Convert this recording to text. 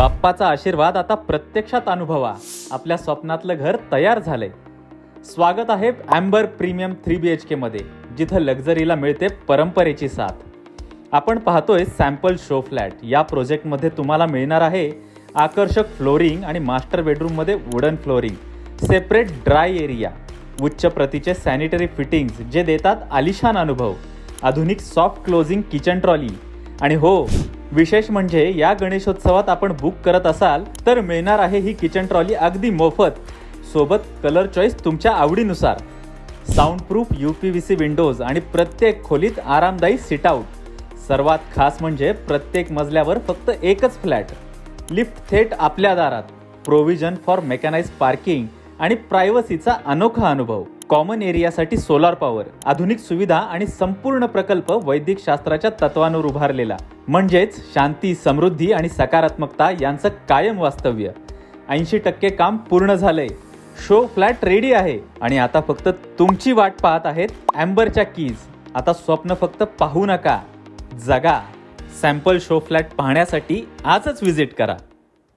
बाप्पाचा आशीर्वाद आता प्रत्यक्षात अनुभवा. आपल्या स्वप्नातलं घर तयार झालंय. स्वागत आहे ॲम्बर प्रीमियम 3BHK मध्ये, जिथं लक्झरीला मिळते परंपरेची साथ. आपण पाहतोय सॅम्पल शो फ्लॅट. या प्रोजेक्टमध्ये तुम्हाला मिळणार आहे आकर्षक फ्लोरिंग आणि मास्टर बेडरूममध्ये wooden flooring, separate dry area, उच्च प्रतीचे सॅनिटरी फिटिंग्स जे देतात आलिशान अनुभव, आधुनिक सॉफ्ट क्लोजिंग किचन ट्रॉली आणि हो, विशेष म्हणजे या गणेशोत्सवात आपण बुक करत असाल तर मिळणार आहे ही किचन ट्रॉली अगदी मोफत. सोबत कलर चॉईस तुमच्या आवडीनुसार, साऊंडप्रूफ UPVC विंडोज आणि प्रत्येक खोलीत आरामदायी सिट आउट. सर्वात खास म्हणजे प्रत्येक मजल्यावर फक्त एकच फ्लॅट, लिफ्ट थेट आपल्या दारात, प्रोव्हिजन फॉर मेकॅनाइज पार्किंग आणि प्रायव्हसीचा अनोखा अनुभव. कॉमन एरियासाठी सोलार पॉवर, आधुनिक सुविधा आणि संपूर्ण प्रकल्प वैदिक शास्त्राच्या तत्वांवर उभारलेला. म्हणजेच शांती, समृद्धी आणि सकारात्मकता यांचं कायम वास्तव्य. 80% काम पूर्ण झालंय. शो फ्लॅट रेडी आहे आणि आता फक्त तुमची वाट पाहत आहेत ॲम्बरच्या कीज. आता स्वप्न फक्त पाहू नका, जगा. सॅम्पल शो फ्लॅट पाहण्यासाठी आजच व्हिजिट करा.